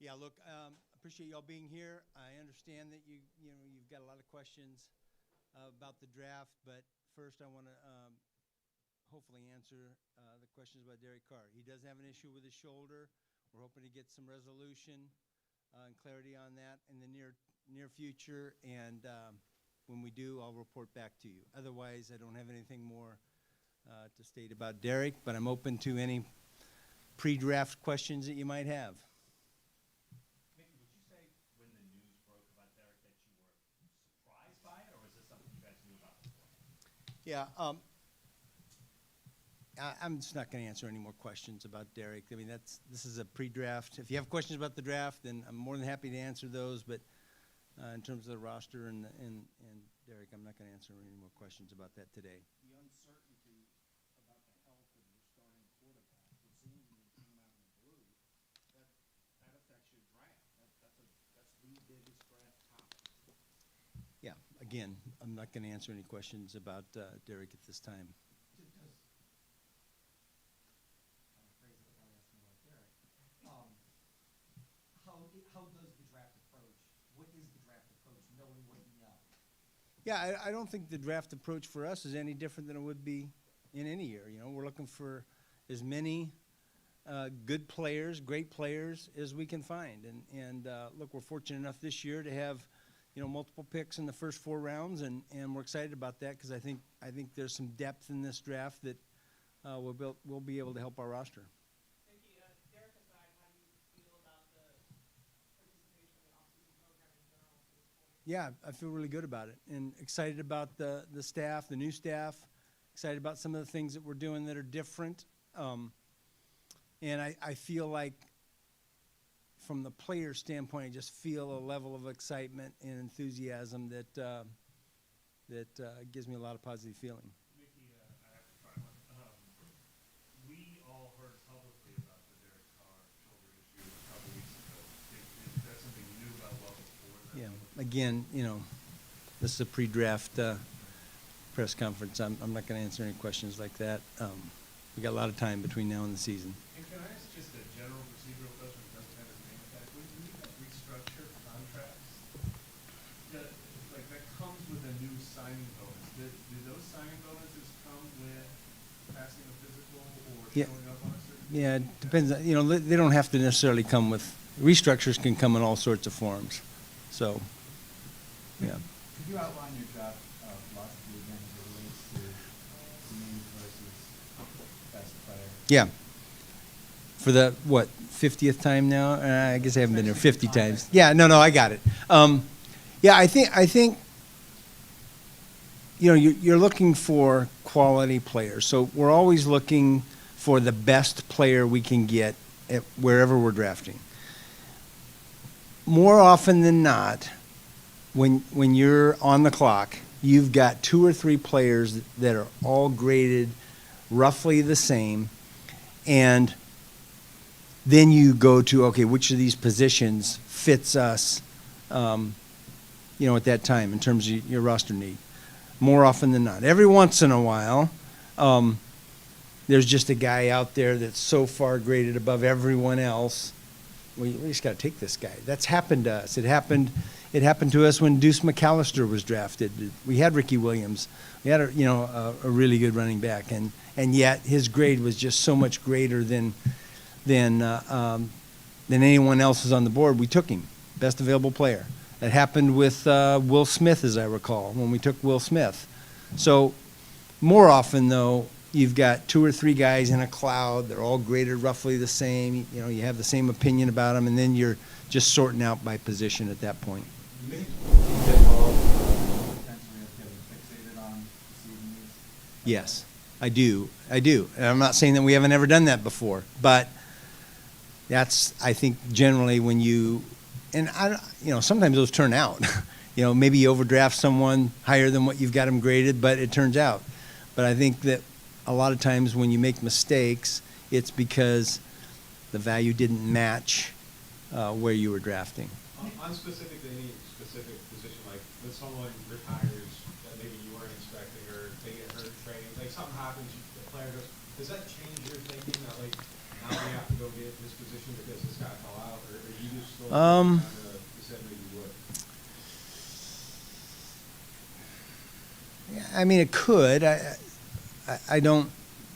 Yeah, look, appreciate y'all being here. I understand that you've got a lot of questions about the draft, but first I want to hopefully answer the questions about Derek Carr. He does have an issue with his shoulder. We're hoping to get some resolution and clarity on that in the near future, and when we do, I'll report back to you. Otherwise, I don't have anything more to state about Derek, but I'm open to any pre-draft questions that you might have. Mickey, would you say when the news broke about Derek that you were surprised by it, or was this something you guys knew about before? Yeah, I'm just not going to answer any more questions about Derek. I mean, this is a pre-draft. If you have questions about the draft, then I'm more than happy to answer those. But in terms of the roster and Derek, I'm not going to answer any more questions about that today. The uncertainty about the health of your starting quarterback, it seems when you came out in the blue, that affects your draft. That's the biggest draft topic. Yeah, again, I'm not going to answer any questions about Derek at this time. How does the draft approach? What is the draft approach, knowing what you know? Yeah, I don't think the draft approach for us is any different than it would be in any year. You know, we're looking for as many good players, great players as we can find. And look, we're fortunate enough this year to have, multiple picks in the first 4 rounds, and we're excited about that because I think there's some depth in this draft that we'll be able to help our roster. Mickey, Derek aside, how do you feel about the participation in the off-season program in general at this point? Yeah, I feel really good about it and excited about the staff, the new staff, excited about some of the things that we're doing that are different. And I feel like from the player standpoint, I just feel a level of excitement and enthusiasm that gives me a lot of positive feeling. Mickey, I have to try one. We all heard publicly about the Derek Carr shoulder issue a couple weeks ago. Is that something you knew about well before that? Yeah, again, this is a pre-draft press conference. I'm not going to answer any questions like that. We got a lot of time between now and the season. And can I ask just a general procedural question that doesn't have his name attached? When you guys restructure contracts, that comes with a new signing bonus. Do those signing bonuses come with passing a physical or Yeah. showing up on a certain? Yeah, it depends. They don't have to necessarily come with restructures. Can come in all sorts of forms. So, yeah. Could you outline your draft philosophy again as it relates to names versus best player? Yeah. For the, 50th time now? I guess I haven't been there 50 times. Yeah, no, I got it. Yeah, I think you're looking for quality players. So we're always looking for the best player we can get at wherever we're drafting. More often than not, when you're on the clock, you've got 2 or 3 players that are all graded roughly the same, and then you go to, okay, which of these positions fits us, at that time in terms of your roster need. More often than not. Every once in a while, there's just a guy out there that's so far graded above everyone else. We just got to take this guy. That's happened to us. It happened to us when Deuce McAllister was drafted. We had Ricky Williams. We had a really good running back, and yet his grade was just so much greater than anyone else's on the board. We took him, best available player. That happened with Will Smith, as I recall, when we took Will Smith. So more often, though, you've got 2 or 3 guys in a cloud. They're all graded roughly the same. You have the same opinion about them, and then you're just sorting out by position at that point. Do you think you get involved potentially of getting fixated on receiving these? Yes, I do. And I'm not saying that we haven't ever done that before, but that's, I think, generally when you, and sometimes those turn out. Maybe you overdraft someone higher than what you've got them graded, but it turns out. But I think that a lot of times when you make mistakes, it's because the value didn't match where you were drafting. On specific to any specific position, like when someone retires that maybe you weren't expecting, or they get hurt in training, like something happens, the player goes, does that change your thinking that now we have to go get this position because this guy fell out, or you just So Um, you said maybe you would. I mean, it could. I don't,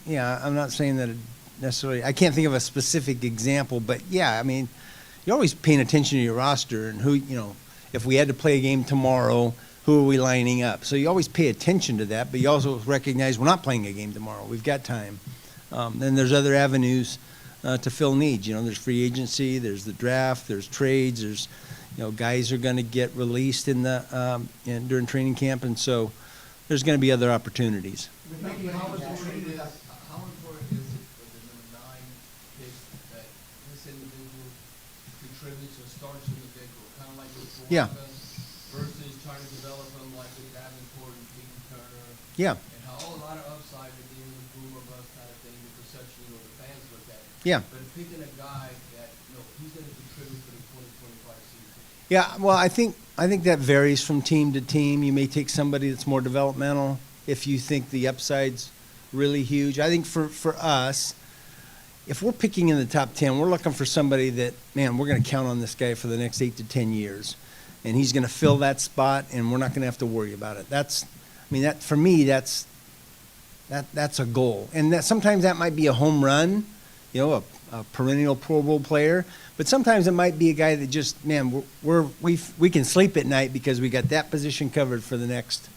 yeah, I'm not saying that it necessarily, I can't think of a specific example, but yeah, I mean, you're always paying attention to your roster and who, if we had to play a game tomorrow, who are we lining up? So you always pay attention to that, but you also recognize we're not playing a game tomorrow. We've got time. Then there's other avenues to fill needs. There's free agency, there's the draft, there's trades, there's, guys are going to get released during training camp, and so there's going to be other opportunities. Mickey, how important is it for the number 9 pick that this individual contributes or starts individual, kind of like with Yeah. versus trying to develop them like with Davenport and Pete Turner? Yeah, And how a lot of upside with the boom or bust kind of thing, the perception, the fans look at it. yeah. But picking a guy that, he's going to contribute for the 2025 season. Yeah, well, I think that varies from team to team. You may take somebody that's more developmental if you think the upside's really huge. I think for us, if we're picking in the top 10, we're looking for somebody that, man, we're going to count on this guy for the next 8 to 10 years. And he's going to fill that spot, and we're not going to have to worry about it. For me, that's a goal. And that sometimes that might be a home run, a perennial Pro Bowl player. But sometimes it might be a guy that just, man, we can sleep at night because we got that position covered for the next,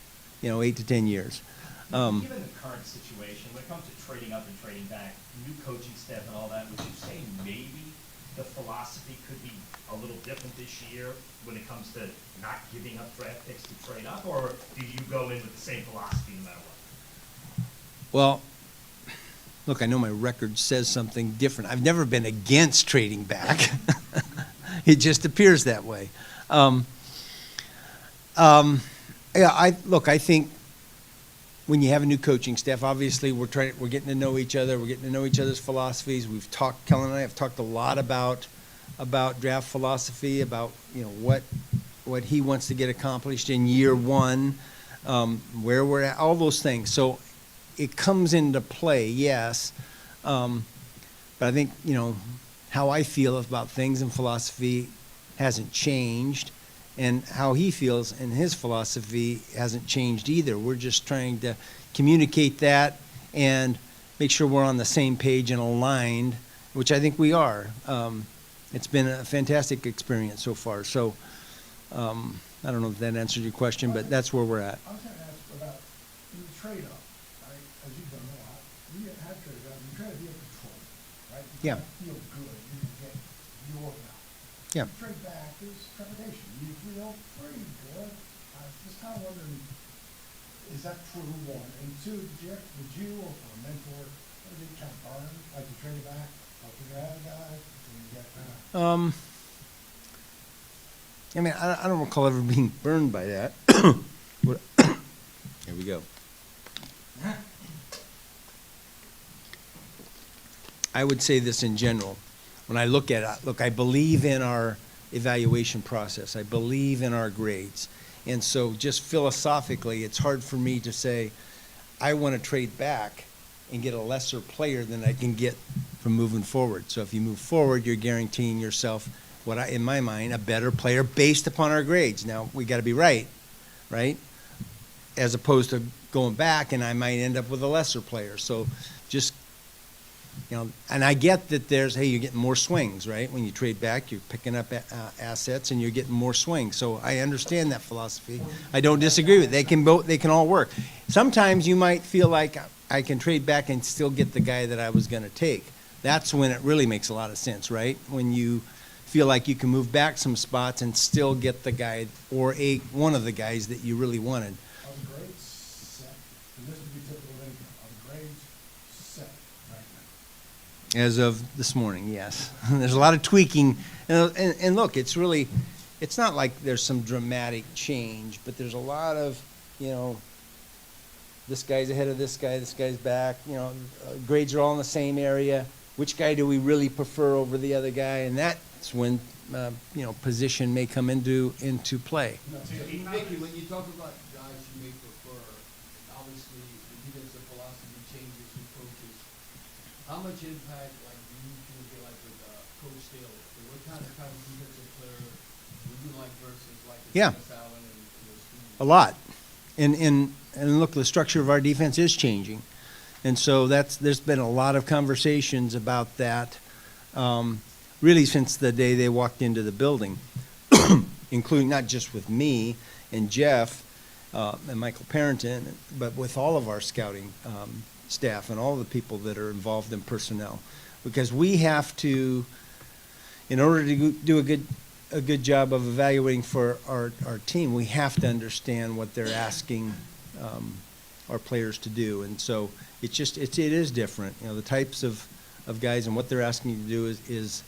8 to 10 years. Given the current situation, when it comes to trading up and trading back, new coaching staff and all that, would you say maybe the philosophy could be a little different this year when it comes to not giving up draft picks to trade up, or do you go in with the same philosophy no matter what? Well, look, I know my record says something different. I've never been against trading back. It just appears that way. I think when you have a new coaching staff, obviously we're getting to know each other. We're getting to know each other's philosophies. Kellen and I have talked a lot about draft philosophy, about what he wants to get accomplished in year one, where we're at, all those things. So it comes into play, yes. But I think, how I feel about things and philosophy hasn't changed, and how he feels and his philosophy hasn't changed either. We're just trying to communicate that and make sure we're on the same page and aligned, which I think we are. It's been a fantastic experience so far. So I don't know if that answered your question, but that's where we're at. I was going to ask about in the trade-up, right? As you've done a lot, we have traded up. You try to be in control, right? You Yeah. try to feel good. You can get your guy. Yeah. The trade back is trepidation. You feel pretty good. I was just kind of wondering, is that true, one? And two, did you or a mentor, what did you kind of burn? Like you trade it back, like you have a guy, and you get kind of... I mean, I don't recall ever being burned by that. Here we go. I would say this in general. When I look at it, look, I believe in our evaluation process. I believe in our grades. And so just philosophically, it's hard for me to say, I want to trade back and get a lesser player than I can get from moving forward. So if you move forward, you're guaranteeing yourself, in my mind, a better player based upon our grades. Now, we got to be right? As opposed to going back, and I might end up with a lesser player. So just, and I get that you're getting more swings, right? When you trade back, you're picking up assets and you're getting more swings. So I understand that philosophy. I don't disagree with it. They can all work. Sometimes you might feel like I can trade back and still get the guy that I was going to take. That's when it really makes a lot of sense, right? When you feel like you can move back some spots and still get the guy or one of the guys that you really wanted. Are the grades set? And this would be typical of anything. Are the grades set right now? As of this morning, yes. There's a lot of tweaking. And look, it's not like there's some dramatic change, but there's a lot of, this guy's ahead of this guy's back, grades are all in the same area. Which guy do we really prefer over the other guy? And that's when, position may come into play. Mickey, when you talk about guys you may prefer, obviously, the defensive philosophy changes with coaches. How much impact, do you feel like with Coach scale, what kind of defensive player would you like versus like Yeah. Dennis Allen and those teams? A lot. And look, the structure of our defense is changing. And so there's been a lot of conversations about that, really since the day they walked into the building, including not just with me and Jeff and Michael Parrington, but with all of our scouting staff and all the people that are involved in personnel. Because we have to, in order to do a good job of evaluating for our team, we have to understand what they're asking our players to do. And so it is different. You know, the types of guys and what they're asking you to do is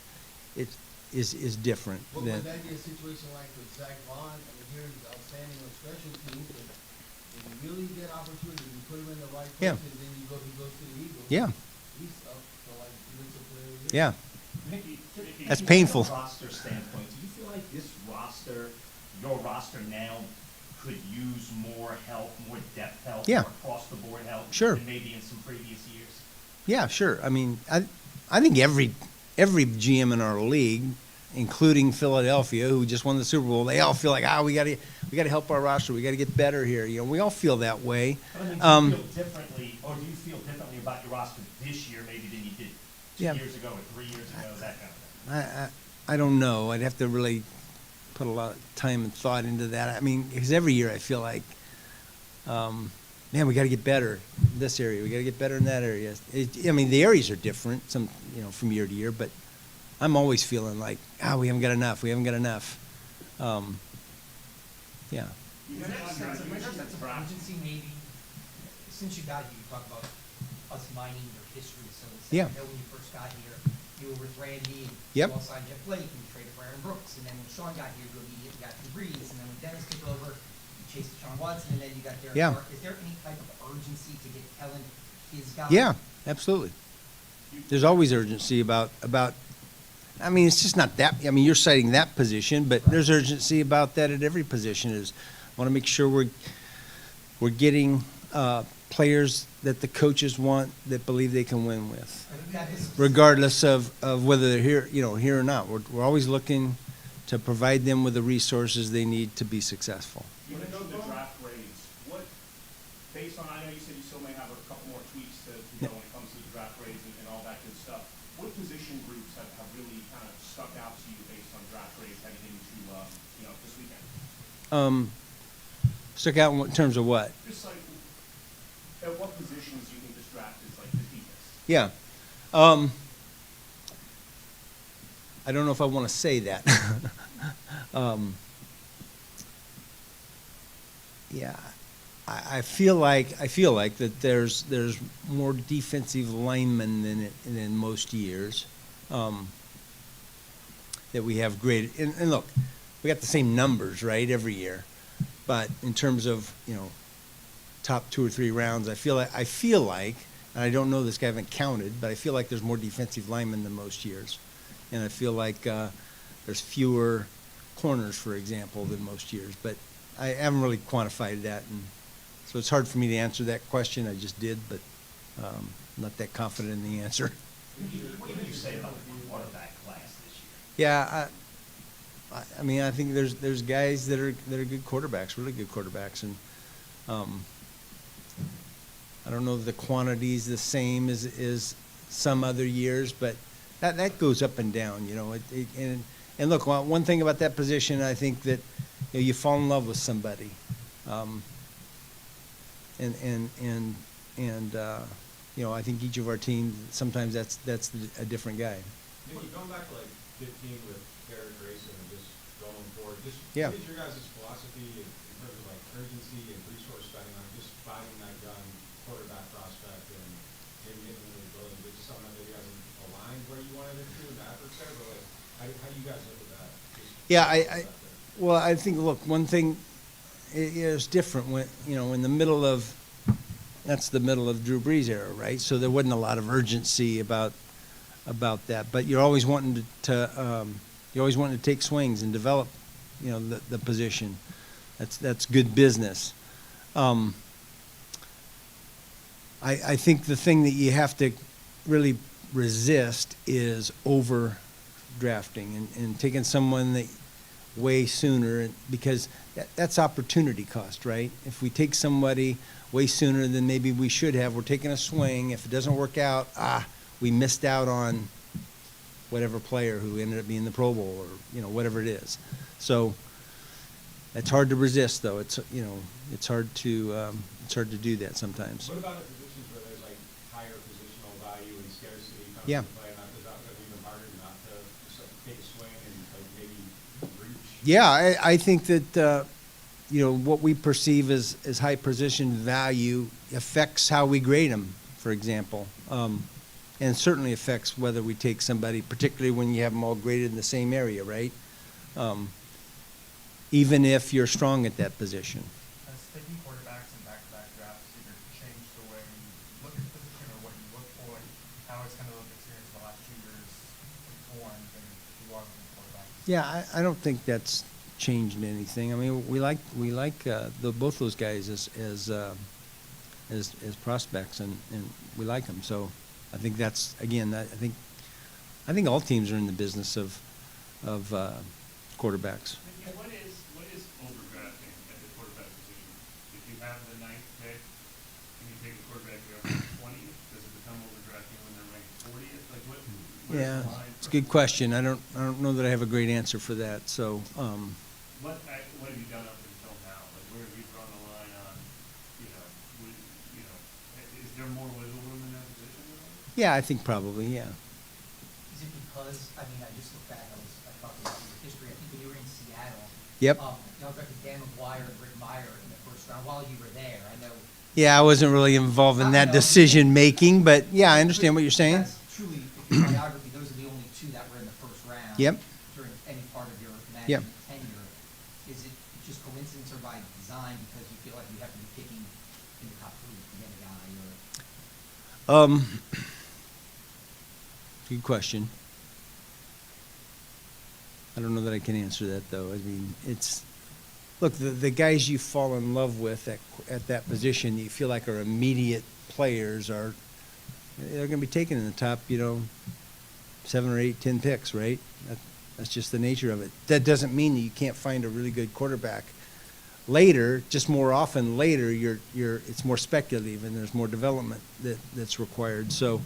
different. What than, would that be a situation like with Zach Vaughn? I mean, here he's outstanding on special teams, but when you really get opportunity, you put him in the right place, Yeah. and then he goes to the Eagles. Yeah. He's up for like defensive player of the year. Yeah. Mickey, That's from a painful. roster standpoint, do you feel like this roster, your roster now, could use more help, more depth help, Yeah. more across-the-board help? Sure. Than maybe in some previous years? Yeah, sure. I mean, I think every GM in our league, including Philadelphia, who just won the Super Bowl, they all feel like, we got to help our roster. We got to get better here. You know, we all feel that way. But I mean, do you feel differently, or do you feel differently about your roster this year maybe than you did 2 Yeah. years ago or 3 years ago, that kind of thing? I don't know. I'd have to really put a lot of time and thought into that. I mean, because every year I feel like, man, we got to get better in this area. We got to get better in that area. I mean, the areas are different, some from year to year, but I'm always feeling like, we haven't got enough. We haven't got enough. Yeah. You Is there guys a sense are of, using sense of draft- urgency maybe, since you got here, you talk about us mining your history, so to say. Yeah. I know when you first got here, you were with Randy, and Yep. you all signed Jeff Blake, and you traded for Aaron Brooks, and then when Sean got here, you immediately got Drew Brees, and then when Dennis took over, you chased Deshaun Watson, and then you got Derek Yeah. Carr. Is there any type of urgency to get Kellen his guy? Yeah, absolutely. There's always urgency about. I mean, it's just not that. I mean, you're citing that position, but there's urgency about that at every position. Is want to make sure we're getting players that the coaches want, that believe they can win with, I think that is- regardless of whether they're here or not. We're always looking to provide them with the resources they need to be successful. You mentioned the draft grades. What, based on, I know you said you still may have a couple more tweaks to go when it comes to the draft grades and all that good stuff. What position groups have really kind of stuck out to you based on draft grades heading into, this weekend? Stuck out in terms of what? Just like, at what positions do you think this draft is like the deepest? Yeah. I don't know if I want to say that. Yeah, I feel like that there's more defensive linemen than most years. That we have great, and look, we got the same numbers, right, every year, but in terms of top 2 or 3 rounds, I feel like, and I don't know this guy, I haven't counted, but I feel like there's more defensive linemen than most years. And I feel like there's fewer corners, for example, than most years. But I haven't really quantified that. And so it's hard for me to answer that question. I just did, but I'm not that confident in the answer. What would you say about the quarterback class this year? Yeah, I mean, I think there's guys that are good quarterbacks, really good quarterbacks. And I don't know if the quantity's the same as some other years, but that goes up and down, and look, one thing about that position, I think that you fall in love with somebody, I think each of our teams, sometimes that's a different guy. Mickey, going back to like 15 with Derek Grayson and just going forward, Yeah. what is your guys' philosophy in terms of like urgency and resource spending on just finding that young quarterback prospect and maybe getting into the building? Is it something that maybe hasn't aligned where you wanted it to in the efforts there? But like, how do you guys look at that? Yeah, well, I think, look, one thing is different when, in the middle of, that's the middle of Drew Brees era, right? So there wasn't a lot of urgency about that, but you're always wanting to take swings and develop, the position. That's good business. I think the thing that you have to really resist is over drafting and taking someone that way sooner, because that's opportunity cost, right? If we take somebody way sooner than maybe we should have, we're taking a swing. If it doesn't work out, we missed out on whatever player who ended up being the Pro Bowl or, whatever it is. So it's hard to resist, though. It's hard to do that sometimes. What about in positions where there's like higher positional value and scarcity comes Yeah. into play? Is that even harder not to just like take a swing and like maybe reach? Yeah, I think that, what we perceive as high position value affects how we grade them, for example. And certainly affects whether we take somebody, particularly when you have them all graded in the same area, right? Even if you're strong at that position. Has taking quarterbacks in back-to-back drafts either changed the way you look at the position or what you look for? How has kind of the experience in the last 2 years informed and you are looking at quarterbacks? Yeah, I don't think that's changed anything. I mean, we like both those guys as prospects, and we like them. So I think that's, again, I think all teams are in the business of quarterbacks. What is overdrafting at the quarterback position? If you have the 9th pick and you take a quarterback who has 20th, does it become overdrafting when they're ranked 40th? Like where's Yeah, the line it's a for- good question. I don't know that I have a great answer for that. So, What have you done up until now? Like where have you drawn the line on, is there more wiggle room in that position? yeah, I think probably, yeah. Is it because, I just looked back, I thought about your history, I think when you were in Seattle. Yep. Y'all drafted Dan McGuire and Rick Meyer in the first round while you were there, I know. Yeah, I wasn't really involved in that decision making, but yeah, I understand what you're saying. That's truly, if your biography, those are the only 2 that were in the first round. Yep. During any part of your Yep. management tenure. Is it just coincidence or by design because you feel like you have to be picking in the top 3 to get a guy or? Good question. I don't know that I can answer that, though. I mean, look, the guys you fall in love with at that position, you feel like are immediate players, they're going to be taken in the top, 7 or 8, 10 picks, right? That's just the nature of it. That doesn't mean that you can't find a really good quarterback later. Just more often later, it's more speculative and there's more development that's required. So,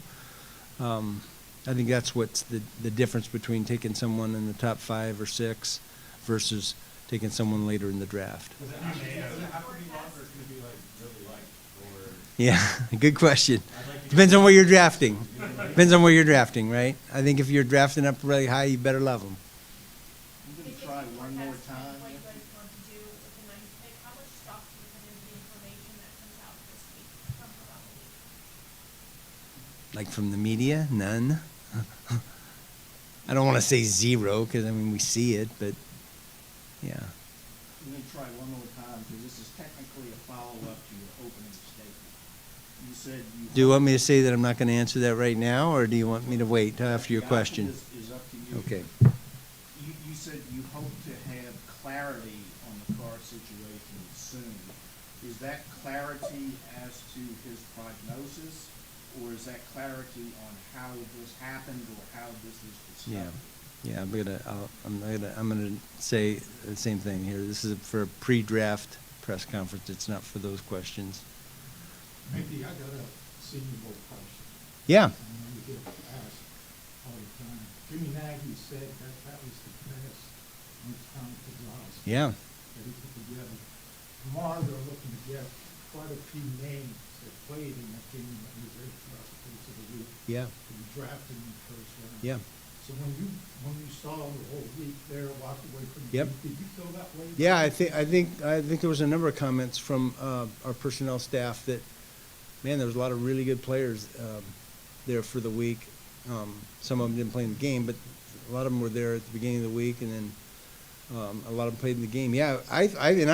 I think that's what's the difference between taking someone in the top 5 or 6 versus taking someone later in the draft. Does it have to be long or could it be like really light? Or Yeah, good question. I'd like to Depends on where you're drafting. Depends on where you're drafting, right? I think if you're drafting up really high, you better love them. I'm gonna try one more time. What you guys want to do with the 9th pick, how much stock do you put into the information that comes out this week from around the league? Like from the media, none. I don't want to say 0 because we see it, but yeah. I'm gonna try one more time, because this is technically a follow-up to your opening statement. You said you. Do you want me to say that I'm not going to answer that right now, or do you want me to wait after your The question? option is up to you. Okay. You said you hope to have clarity on the Carr situation soon. Is that clarity as to his prognosis, or is that clarity on how this happened or how this was discovered? Yeah, I'm gonna say the same thing here. This is for a pre-draft press conference. It's not for those questions. Mickey, I got a Senior Bowl question. Yeah. I know you get asked all the time. Jimmy Nagy said that was the best most time to Gonzalez. Yeah. That he put together. Tomorrow they're looking to get quite a few names that played in that game that was there throughout the course of the week. Yeah. To be drafted in the first round. Yeah. So when you saw the whole week there, walked away from the Yep. game, did you feel that way? Yeah, I think there was a number of comments from our personnel staff that, man, there was a lot of really good players there for the week. Some of them didn't play in the game, but a lot of them were there at the beginning of the week, and then a lot of them played in the game. Yeah, I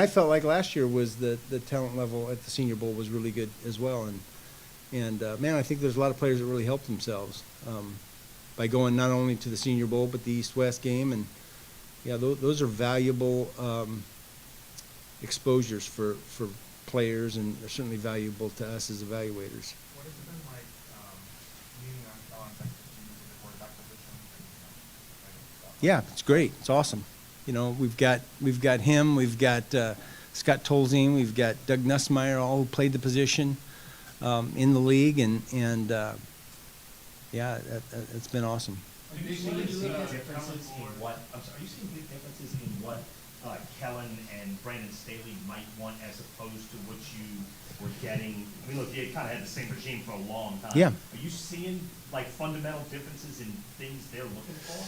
felt like last year was the talent level at the Senior Bowl was really good as well, and man, I think there's a lot of players that really helped themselves by going not only to the Senior Bowl but the East-West game, and yeah, those are valuable exposures for players, and they're certainly valuable to us as evaluators. What has it been like leaning on Sean's expertise at the quarterback position? Yeah, it's great. It's awesome. You know, we've got him, we've got Scott Tolzien, we've got Doug Nussmeier, all who played the position in the league, and yeah, it's been awesome. Are you seeing big differences in what, I'm sorry, are you seeing big differences in what Kellen and Brandon Staley might want as opposed to what you were getting? I mean, look, you kind of had the same regime for a long time. Yeah. Are you seeing like fundamental differences in things they're looking for?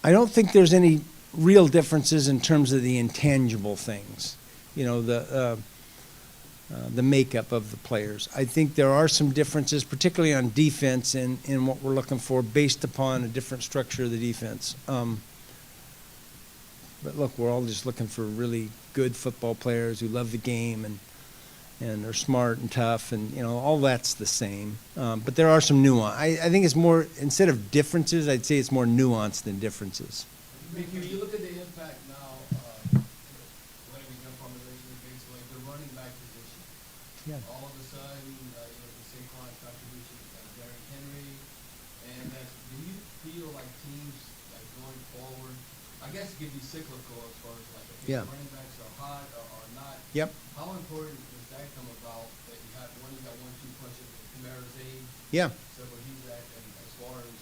I don't think there's any real differences in terms of the intangible things, you know, the makeup of the players. I think there are some differences, particularly on defense, in what we're looking for based upon a different structure of the defense. But look, we're all just looking for really good football players who love the game and are smart and tough, and you know, all that's the same. But there are some nuance. I think it's more, instead of differences, I'd say it's more nuance than differences. Mickey, when you look at the impact now, when we jump on the regular basis, like the running back position. Yeah. All of a sudden, the Saquon contribution, Derrick Henry, and do you feel like teams, like going forward, I guess it could be cyclical as far as like, okay, Yeah. running backs are hot or not. Yep. How important does that come about, that you got 1-2 punches with Kamara's age? Yeah. So where he's at, and as far as,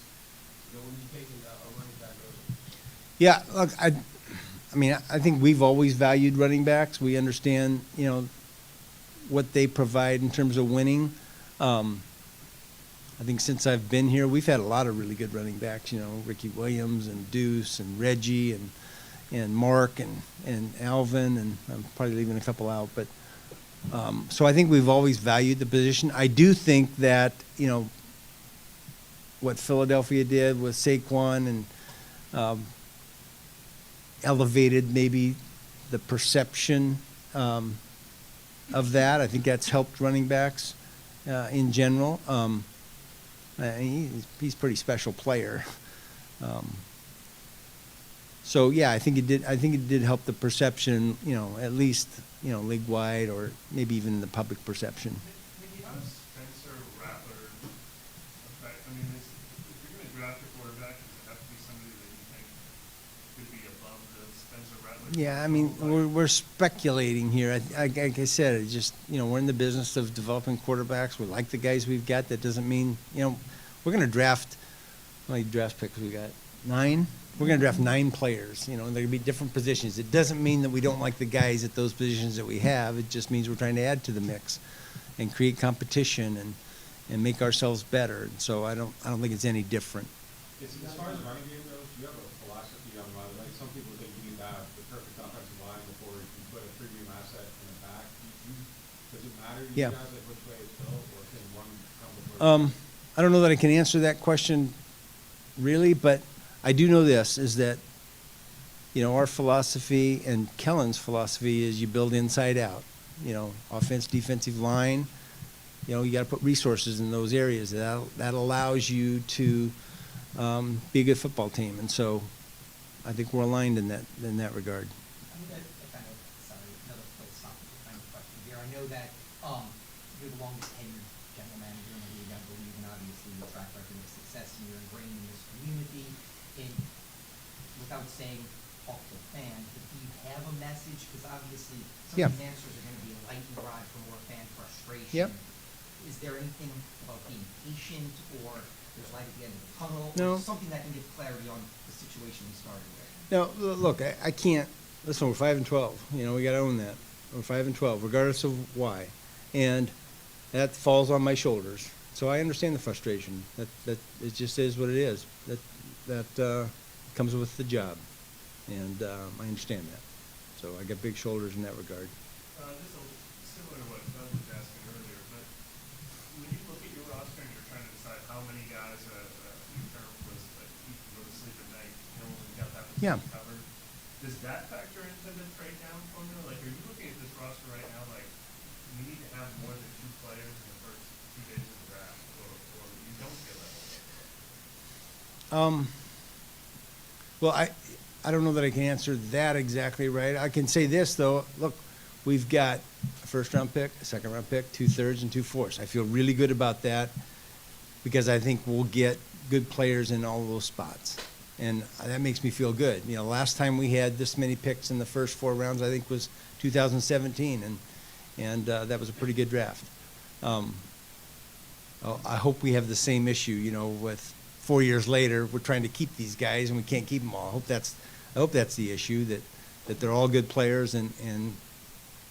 when you're taking a running back early. Yeah, look, I mean, I think we've always valued running backs. We understand, you know, what they provide in terms of winning. I think since I've been here, we've had a lot of really good running backs, you know, Ricky Williams and Deuce and Reggie and Mark and Alvin, and I'm probably leaving a couple out. But so I think we've always valued the position. I do think that, you know, what Philadelphia did with Saquon and elevated maybe the perception of that. I think that's helped running backs in general. He's a pretty special player. So yeah, I think it did. I think it did help the perception, you know, at least, you know, league wide, or maybe even the public perception. How does Spencer Rattler affect, I mean, if you're going to draft a quarterback, does it have to be somebody that you think could be above the Spencer Rattler? Yeah, I mean, we're speculating here. Like I said, it's just, you know, we're in the business of developing quarterbacks. We like the guys we've got. That doesn't mean, you know, we're going to draft, how many draft picks we got? 9? We're going to draft 9 players, you know, and they're going to be different positions. It doesn't mean that we don't like the guys at those positions that we have. It just means we're trying to add to the mix and create competition and make ourselves better. And so I don't think it's any different. As far as running game goes, do you have a philosophy on why, like some people think you need to have the perfect offensive line before you put a premium asset in the back? Does it matter to you Yeah. guys like which way it's built, or can one come before? I don't know that I can answer that question really, but I do know this, is that, you know, our philosophy and Kellen's philosophy is you build inside out. You know, offense, defensive line, you know, you got to put resources in those areas. That allows you to be a good football team. And so I think we're aligned in that regard. Sorry, another philosophical kind of question here. I know that you're the longest tenured general manager in the league, I believe, and obviously your track record of success, and you're ingrained in this community. And without saying talk to the fans, but do you have a message? Because obviously some Yeah. of these answers are going to be a lightning rod for more fan frustration. Yep. Is there anything about being patient, or there's light at the end of the tunnel, No. or something that can give clarity on the situation we started with? Now, look, I can't, listen, we're 5-12. You know, we got to own that. We're 5-12, regardless of why. And that falls on my shoulders. So I understand the frustration. That it just is what it is. That comes with the job. And I understand that. So I got big shoulders in that regard. Just similar to what Doug was asking earlier, but when you look at your roster and you're trying to decide how many guys your term was, like, you can go to sleep at night, you know, when we got that Yeah. position covered, does that factor into the trade down formula? Like, are you looking at this roster right now, like, we need to have more than 2 players in the first 2 days of the draft, or you don't feel that way? Well, I don't know that I can answer that exactly right. I can say this, though. Look, we've got a first-round pick, a second-round pick, 2 thirds, and 2 fourths. I feel really good about that because I think we'll get good players in all those spots. And that makes me feel good. You know, last time we had this many picks in the first 4 rounds, I think was 2017, and that was a pretty good draft. I hope we have the same issue, you know, with 4 years later, we're trying to keep these guys and we can't keep them all. I hope that's the issue, that they're all good players and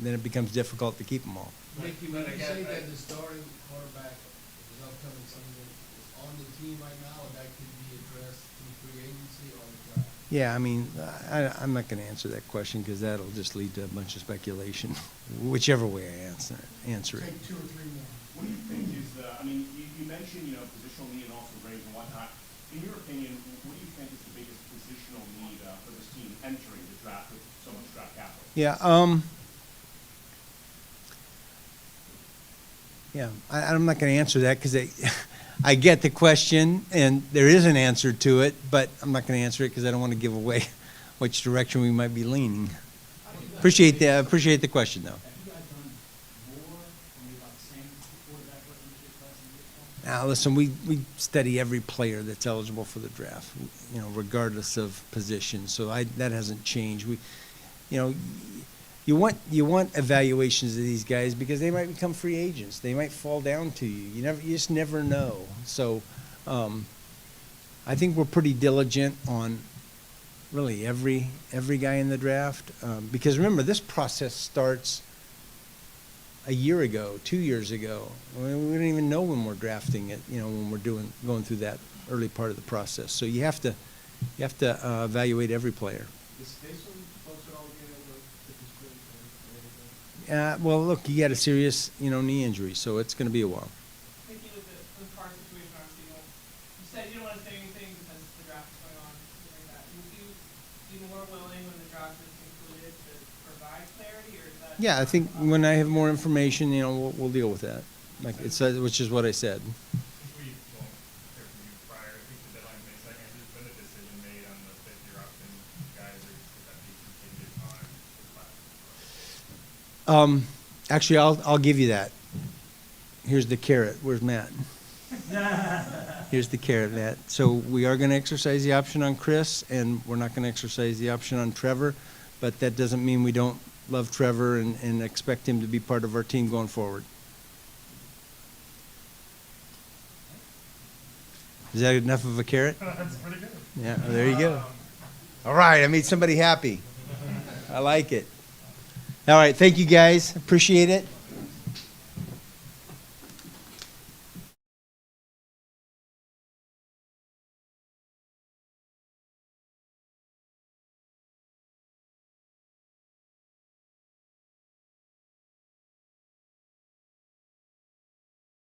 then it becomes difficult to keep them all. Mickey, when you say that the starting quarterback is upcoming something that is on the team right now, or that could be addressed through free agency or the draft? Yeah, I mean, I'm not going to answer that question because that'll just lead to a bunch of speculation, whichever way I answer it. Take 2 or 3 more. What do you think is I mean, you mentioned, you know, positional need and also grades and whatnot. In your opinion, what do you think is the biggest positional need for this team entering the draft with so much draft capital? Yeah, I'm not going to answer that because I get the question and there is an answer to it, but I'm not going to answer it because I don't want to give away which direction we might be leaning. Appreciate the question, though. Have you guys done more, or maybe about the same quarterback recruitment class in years past? Now, listen, we study every player that's eligible for the draft, you know, regardless of position. So that hasn't changed. You want evaluations of these guys because they might become free agents. They might fall down to you. You just never know. So, I think we're pretty diligent on really every guy in the draft because remember, this process starts a year ago, 2 years ago. I mean, we don't even know when we're drafting it. You know, when we're going through that early part of the process. So you have to evaluate every player. Is Stason close at all being able to get this grade? Well, look, he had a serious, knee injury, so it's going to be a while. Mickey, with the car situation, obviously, you said you don't want to say anything because the draft is going on, something like that. Would you be more willing when the draft is concluded to provide clarity, or is that? Yeah, I think when I have more information, we'll deal with that. Like it says, which is what I said. Since we won't hear from you prior, I think the deadline's May 2nd. Has there been a decision made on the 5th-year option guys, or could that be contingent on the class? Actually, I'll give you that. Here's the carrot. Where's Matt? Here's the carrot, Matt. So we are going to exercise the option on Chris, and we're not going to exercise the option on Trevor, but that doesn't mean we don't love Trevor and expect him to be part of our team going forward. Is that enough of a carrot? That's pretty good. Yeah, there you go. All right, I made somebody happy. I like it. All right, thank you guys. Appreciate it.